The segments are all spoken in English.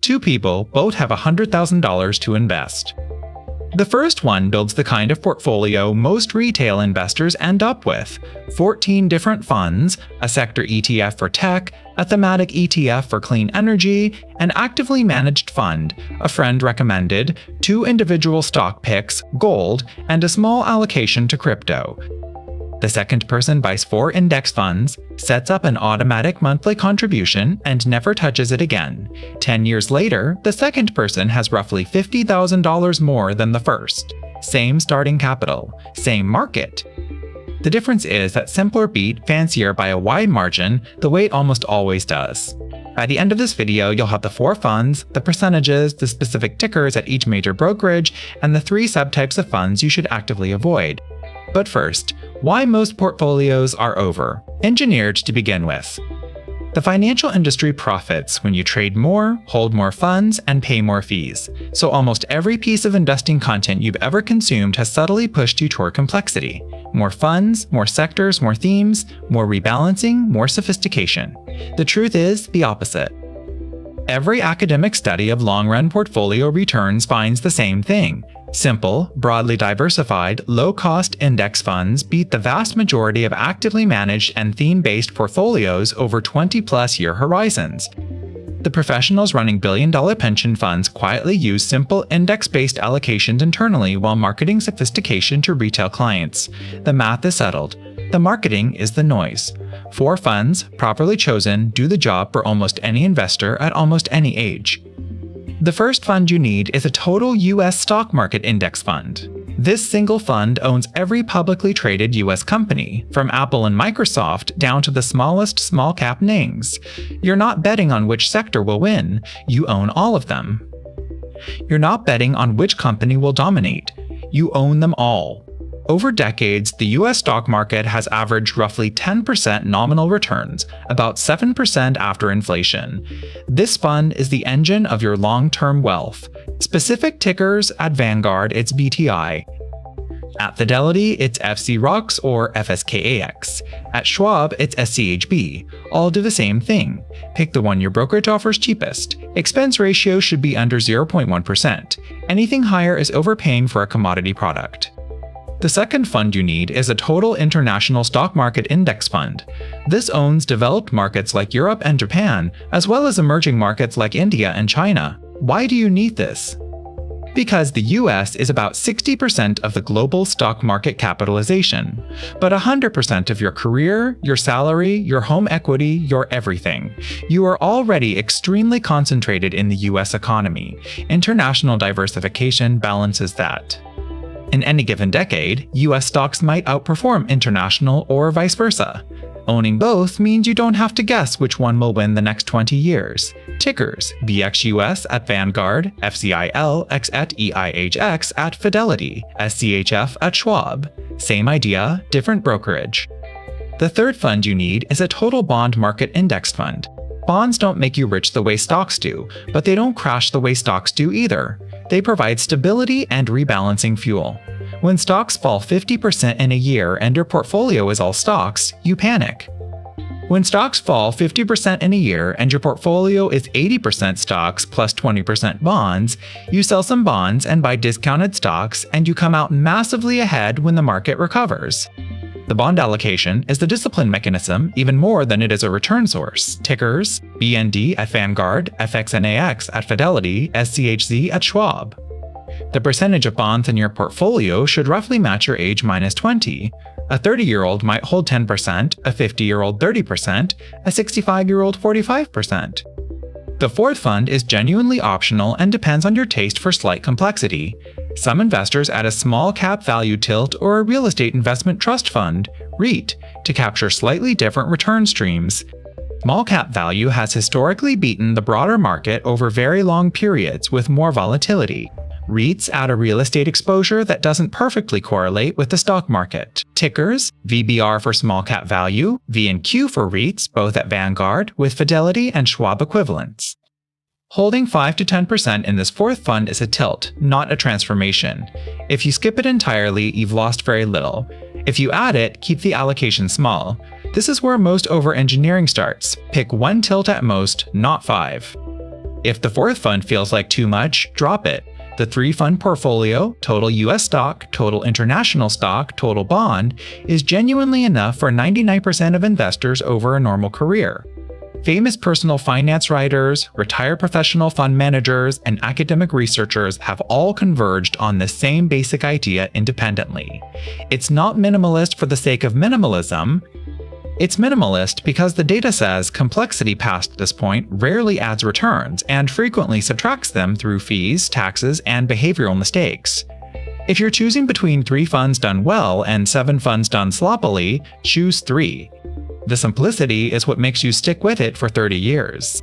Two people both have $100,000 to invest. The first one builds the kind of portfolio most retail investors end up with: 14 different funds, a sector ETF for tech, a thematic ETF for clean energy, an actively managed fund, a friend recommended, 2 individual stock picks, gold, and a small allocation to crypto. The second person buys 4 index funds, sets up an automatic monthly contribution, and never touches it again. 10 years later, the second person has roughly $50,000 more than the first. Same starting capital, same market. The difference is that simpler beat fancier by a wide margin, the way it almost always does. By the end of this video, you'll have the 4 funds, the percentages, the specific tickers at each major brokerage, and the 3 subtypes of funds you should actively avoid. But first, why most portfolios are over-engineered to begin with. The financial industry profits when you trade more, hold more funds, and pay more fees. So almost every piece of investing content you've ever consumed has subtly pushed you toward complexity. More funds, more sectors, more themes, more rebalancing, more sophistication. The truth is the opposite. Every academic study of long-run portfolio returns finds the same thing. Simple, broadly diversified, low-cost index funds beat the vast majority of actively managed and theme-based portfolios over 20-plus year horizons. The professionals running billion-dollar pension funds quietly use simple index-based allocations internally while marketing sophistication to retail clients. The math is settled. The marketing is the noise. 4 funds, properly chosen, do the job for almost any investor at almost any age. The first fund you need is a total U.S. stock market index fund. This single fund owns every publicly traded U.S. company, from Apple and Microsoft down to the smallest small-cap names. You're not betting on which sector will win, you own all of them. You're not betting on which company will dominate, you own them all. Over decades, the U.S. stock market has averaged roughly 10% nominal returns, about 7% after inflation. This fund is the engine of your long-term wealth. Specific tickers: at Vanguard, it's BTI. At Fidelity, it's FCROX or FSKAX. At Schwab, it's SCHB. All do the same thing. Pick the one your brokerage offers cheapest. Expense ratio should be under 0.1%. Anything higher is overpaying for a commodity product. The second fund you need is a total international stock market index fund. This owns developed markets like Europe and Japan, as well as emerging markets like India and China. Why do you need this? Because the US is about 60% of the global stock market capitalization, but 100% of your career, your salary, your home equity, your everything. You are already extremely concentrated in the US economy. International diversification balances that. In any given decade, US stocks might outperform international or vice versa. Owning both means you don't have to guess which one will win the next 20 years. Tickers: BXUS at Vanguard, FCILX at EIHX at Fidelity, SCHF at Schwab. Same idea, different brokerage. The third fund you need is a total bond market index fund. Bonds don't make you rich the way stocks do, but they don't crash the way stocks do either. They provide stability and rebalancing fuel. When stocks fall 50% in a year and your portfolio is all stocks, you panic. When stocks fall 50% in a year and your portfolio is 80% stocks plus 20% bonds, you sell some bonds and buy discounted stocks, and you come out massively ahead when the market recovers. The bond allocation is the discipline mechanism even more than it is a return source. Tickers: BND at Vanguard, FXNAX at Fidelity, SCHZ at Schwab. The percentage of bonds in your portfolio should roughly match your age minus 20. A 30-year-old might hold 10%, a 50-year-old 30%, a 65-year-old 45%. The fourth fund is genuinely optional and depends on your taste for slight complexity. Some investors add a small cap value tilt or a real estate investment trust fund, REIT, to capture slightly different return streams. Small cap value has historically beaten the broader market over very long periods with more volatility. REITs add a real estate exposure that doesn't perfectly correlate with the stock market. Tickers: VBR for small cap value, V&Q for REITs, both at Vanguard, with Fidelity and Schwab equivalents. Holding 5 to 10% in this fourth fund is a tilt, not a transformation. If you skip it entirely, you've lost very little. If you add it, keep the allocation small. This is where most over-engineering starts. Pick 1 tilt at most, not 5. If the fourth fund feels like too much, drop it. The 3-fund portfolio, total US stock, total international stock, total bond, is genuinely enough for 99% of investors over a normal career. Famous personal finance writers, retired professional fund managers, and academic researchers have all converged on the same basic idea independently. It's not minimalist for the sake of minimalism. It's minimalist because the data says complexity past this point rarely adds returns and frequently subtracts them through fees, taxes, and behavioral mistakes. If you're choosing between 3 funds done well and 7 funds done sloppily, choose 3. The simplicity is what makes you stick with it for 30 years.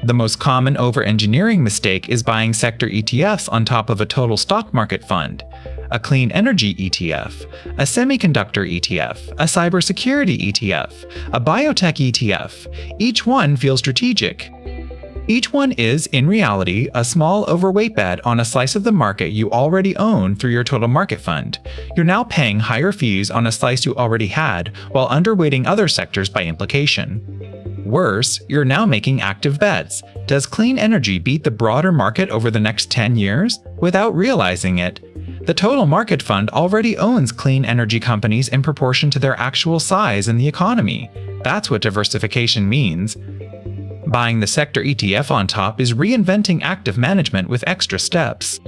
The most common over-engineering mistake is buying sector ETFs on top of a total stock market fund, a clean energy ETF, a semiconductor ETF, a cybersecurity ETF, a biotech ETF. Each one feels strategic. Each one is, in reality, a small overweight bet on a slice of the market you already own through your total market fund. You're now paying higher fees on a slice you already had, while underweighting other sectors by implication. Worse, you're now making active bets. Does clean energy beat the broader market over the next 10 years? Without realizing it. The total market fund already owns clean energy companies in proportion to their actual size in the economy. That's what diversification means. Buying the sector ETF on top is reinventing active management with extra steps.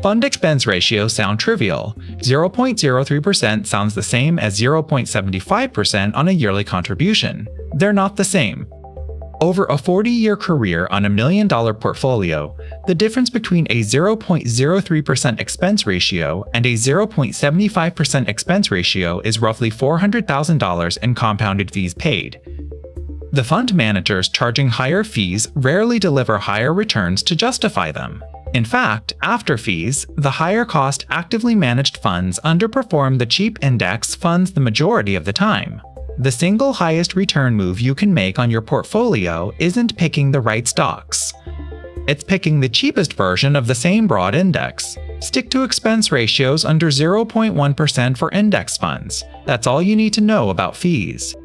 Fund expense ratios sound trivial. 0.03% sounds the same as 0.75% on a yearly contribution. They're not the same. Over a 40-year career on $1 million portfolio, the difference between a 0.03% expense ratio and a 0.75% expense ratio is roughly $400,000 in compounded fees paid. The fund managers charging higher fees rarely deliver higher returns to justify them. In fact, after fees, the higher-cost actively managed funds underperform the cheap index funds the majority of the time. The single highest return move you can make on your portfolio isn't picking the right stocks. It's picking the cheapest version of the same broad index. Stick to expense ratios under 0.1% for index funds. That's all you need to know about fees.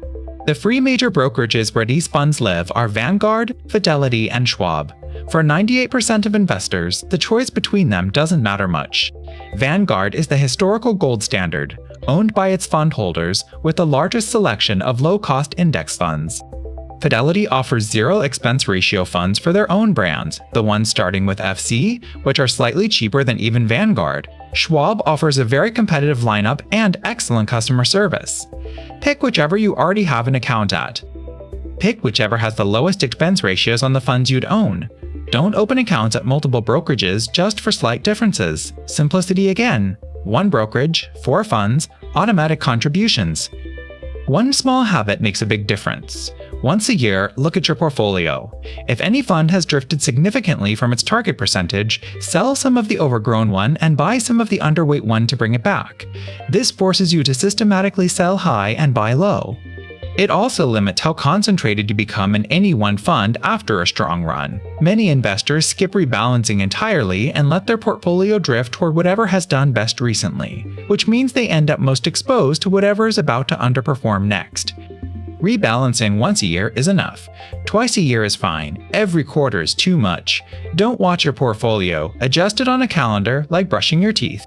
The 3 major brokerages where these funds live are Vanguard, Fidelity, and Schwab. For 98% of investors, the choice between them doesn't matter much. Vanguard is the historical gold standard, owned by its fund holders, with the largest selection of low-cost index funds. Fidelity offers 0 expense ratio funds for their own brands, the ones starting with FC, which are slightly cheaper than even Vanguard. Schwab offers a very competitive lineup and excellent customer service. Pick whichever you already have an account at. Pick whichever has the lowest expense ratios on the funds you'd own. Don't open accounts at multiple brokerages just for slight differences. Simplicity again. 1 brokerage, 4 funds, automatic contributions. One small habit makes a big difference. Once a year, look at your portfolio. If any fund has drifted significantly from its target percentage, sell some of the overgrown one and buy some of the underweight one to bring it back. This forces you to systematically sell high and buy low. It also limits how concentrated you become in any one fund after a strong run. Many investors skip rebalancing entirely and let their portfolio drift toward whatever has done best recently, which means they end up most exposed to whatever is about to underperform next. Rebalancing once a year is enough. Twice a year is fine. Every quarter is too much. Don't watch your portfolio. Adjust it on a calendar like brushing your teeth.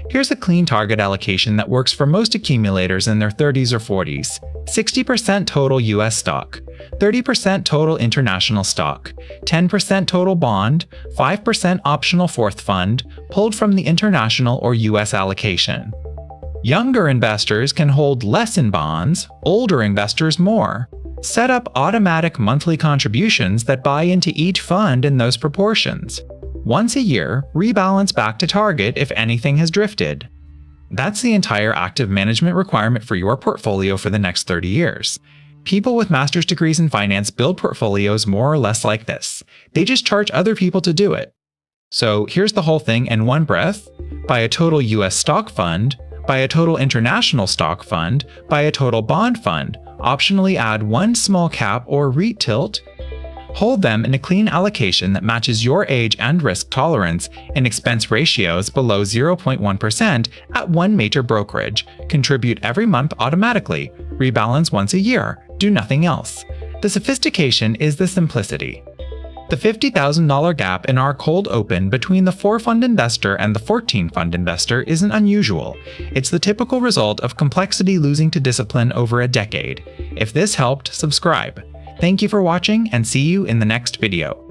Here's a clean target allocation that works for most accumulators in their 30s or 40s. 60% total US stock, 30% total international stock, 10% total bond, 5% optional fourth fund, pulled from the international or US allocation. Younger investors can hold less in bonds, older investors more. Set up automatic monthly contributions that buy into each fund in those proportions. Once a year, rebalance back to target if anything has drifted. That's the entire active management requirement for your portfolio for the next 30 years. People with master's degrees in finance build portfolios more or less like this. They just charge other people to do it. So here's the whole thing in one breath. Buy a total US stock fund, buy a total international stock fund, buy a total bond fund, optionally add 1 small cap or REIT tilt. Hold them in a clean allocation that matches your age and risk tolerance in expense ratios below 0.1% at 1 major brokerage. Contribute every month automatically. Rebalance once a year. Do nothing else. The sophistication is the simplicity. The $50,000 gap in our cold open between the 4-fund investor and the 14-fund investor isn't unusual. It's the typical result of complexity losing to discipline over a decade. If this helped, subscribe. Thank you for watching and see you in the next video.